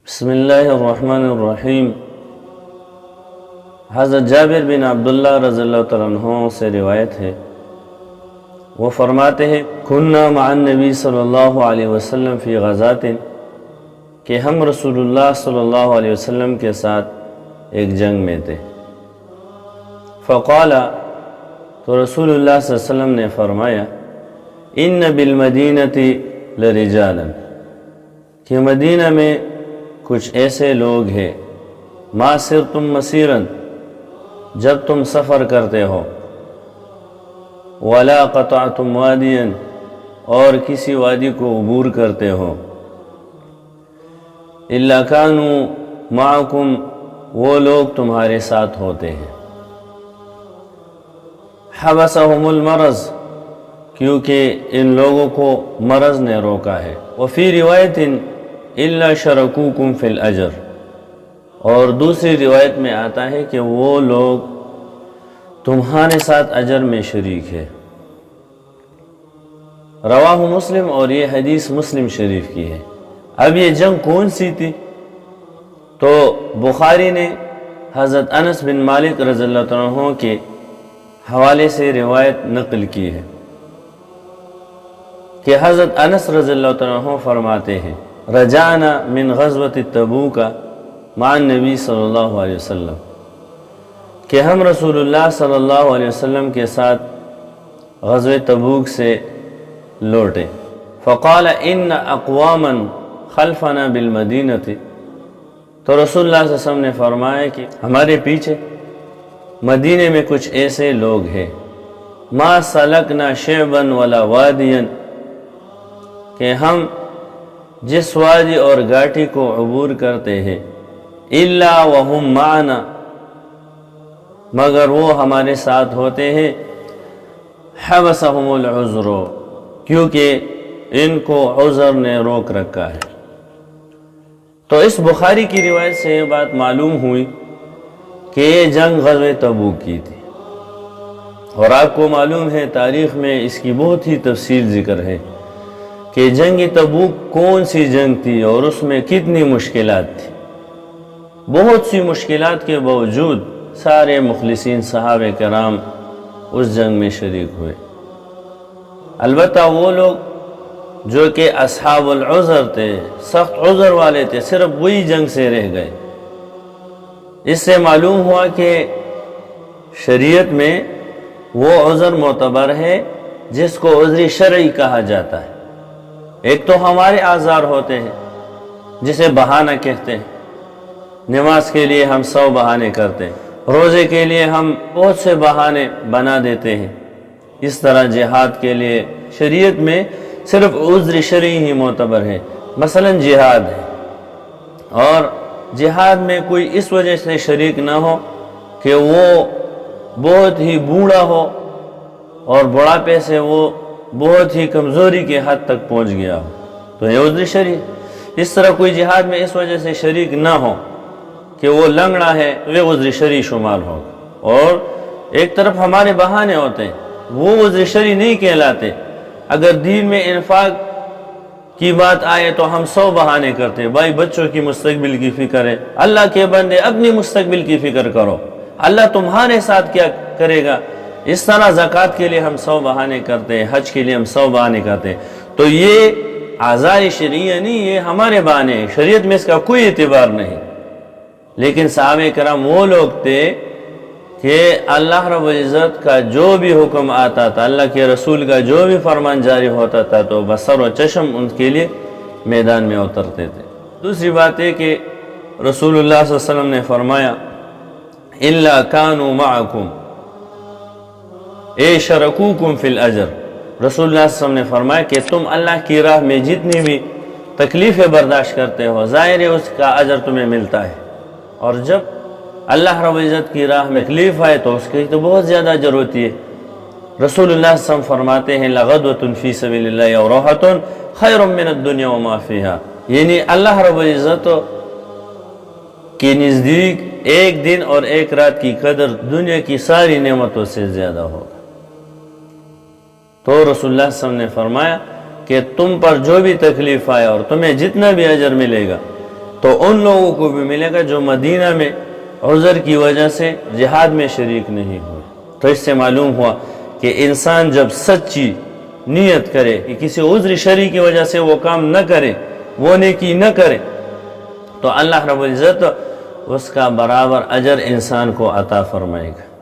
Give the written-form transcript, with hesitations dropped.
بسم اللہ الرحمن الرحیم۔ حضرت جابر بن عبداللہ رضی اللہ تعالیٰ عنہ سے روایت ہے، وہ فرماتے ہیں کننا مع النبی صلی اللہ علیہ وسلم فی غزات، کہ ہم رسول اللہ صلی اللہ علیہ وسلم کے ساتھ ایک جنگ میں تھے۔ فقال، تو رسول اللہ صلی اللہ علیہ وسلم نے فرمایا ان بالمدینۃ لرجالا، کہ مدینہ میں کچھ ایسے لوگ ہیں ما سرتم مسیرا، جب تم سفر کرتے ہو، ولا قطعتم وادیا، اور کسی وادی کو عبور کرتے ہو، الا کانوا معکم، وہ لوگ تمہارے ساتھ ہوتے ہیں، حبسہم المرض، کیونکہ ان لوگوں کو مرض نے روکا ہے، وفی روایت الا شرکوکم فی الاجر، اور دوسری روایت میں آتا ہے کہ وہ لوگ تمہارے ساتھ اجر میں شریک ہے۔ رواہ مسلم، اور یہ حدیث مسلم شریف کی ہے۔ اب یہ جنگ کون سی تھی؟ تو بخاری نے حضرت انس بن مالک رضی اللہ عنہ کے حوالے سے روایت نقل کی ہے کہ حضرت انس رضی اللہ عنہ فرماتے ہیں رجعنا من غزوۃ تبوک مع النبی صلی اللہ علیہ وسلم، کہ ہم رسول اللہ صلی اللہ علیہ وسلم کے ساتھ غزوہ تبوک سے لوٹے۔ فقال ان اقواما خلفنا بالمدینۃ، تو رسول اللہ صلی اللہ علیہ وسلم نے فرمایا کہ ہمارے پیچھے مدینے میں کچھ ایسے لوگ ہیں ما سلکنا شعبا ولا وادیا، کہ ہم جس وادی اور گھاٹی کو عبور کرتے ہیں الا وهم معنا، مگر وہ ہمارے ساتھ ہوتے ہیں، حبسهم العذر، کیونکہ ان کو عذر نے روک رکھا ہے۔ تو اس بخاری کی روایت سے یہ بات معلوم ہوئی کہ یہ جنگ غزوہ تبوک کی تھی، اور آپ کو معلوم ہے تاریخ میں اس کی بہت ہی تفصیل ذکر ہے کہ جنگ تبوک کون سی جنگ تھی اور اس میں کتنی مشکلات تھی۔ بہت سی مشکلات کے باوجود سارے مخلصین صحابہ کرام اس جنگ میں شریک ہوئے۔ البتہ وہ لوگ جو کہ اصحاب العذر تھے، سخت عذر والے تھے، صرف وہی جنگ سے رہ گئے۔ اس سے معلوم ہوا کہ شریعت میں وہ عذر معتبر ہے جس کو عذر شرعی کہا جاتا ہے۔ ایک تو ہمارے اعذار ہوتے ہیں جسے بہانہ کہتے ہیں، نماز کے لیے ہم 100 بہانے کرتے ہیں، روزے کے لیے ہم بہت سے بہانے بنا دیتے ہیں۔ اس طرح جہاد کے لیے شریعت میں صرف عذر شرعی ہی معتبر ہے۔ مثلا جہاد ہے، اور جہاد میں کوئی اس وجہ سے شریک نہ ہو کہ وہ بہت ہی بوڑھا ہو اور بڑھاپے سے وہ بہت ہی کمزوری کے حد تک پہنچ گیا ہو، تو یہ عذر شرعی۔ اس طرح کوئی جہاد میں اس وجہ سے شریک نہ ہو کہ وہ لنگڑا ہے، وہ عذر شرعی شمار ہوگا۔ اور ایک طرف ہمارے بہانے ہوتے ہیں، وہ عذر شرعی نہیں کہلاتے۔ اگر دین میں انفاق کی بات آئے تو ہم 100 بہانے کرتے ہیں، بھائی بچوں کی مستقبل کی فکر ہے، اللہ کے بندے اپنی مستقبل کی فکر کرو، اللہ تمہارے ساتھ کیا کرے گا۔ اس طرح زکوٰۃ کے لیے ہم 100 بہانے کرتے ہیں، حج کے لیے ہم 100 بہانے کرتے ہیں۔ تو یہ اعذار شرعیہ نہیں، یہ ہمارے بہانے ہیں، شریعت میں اس کا کوئی اعتبار نہیں۔ لیکن صحابہ کرام وہ لوگ تھے کہ اللہ رب العزت کا جو بھی حکم آتا تھا، اللہ کے رسول کا جو بھی فرمان جاری ہوتا تھا، تو بصر و چشم ان کے لیے میدان میں اترتے تھے۔ دوسری بات ہے کہ رسول اللہ صلی اللہ علیہ وسلم نے فرمایا الا کانوا معکم اے شرکوکم فی الاجر، رسول اللہ صلی اللہ علیہ وسلم نے فرمایا کہ تم اللہ کی راہ میں جتنی بھی تکلیفیں برداشت کرتے ہو، ظاہر ہے اس کا اجر تمہیں ملتا ہے، اور جب اللہ رب العزت کی راہ میں تکلیف آئے تو اس کی تو بہت زیادہ اجر ہوتی ہے۔ رسول اللہ صلی اللہ علیہ وسلم فرماتے ہیں لغدوۃ فی سبیل اللہ و روحۃ خیر من الدنیا وما فیہا، یعنی اللہ رب العزت کے نزدیک ایک دن اور ایک رات کی قدر دنیا کی ساری نعمتوں سے زیادہ ہوگا۔ تو رسول اللہ صلی اللہ علیہ وسلم نے فرمایا کہ تم پر جو بھی تکلیف آئے اور تمہیں جتنا بھی اجر ملے گا، تو ان لوگوں کو بھی ملے گا جو مدینہ میں عذر کی وجہ سے جہاد میں شریک نہیں ہوئے۔ تو اس سے معلوم ہوا کہ انسان جب سچی نیت کرے کہ کسی عذر شرعی کی وجہ سے وہ کام نہ کرے، وہ نیکی نہ کرے، تو اللہ رب العزت اس کا برابر اجر انسان کو عطا فرمائے گا۔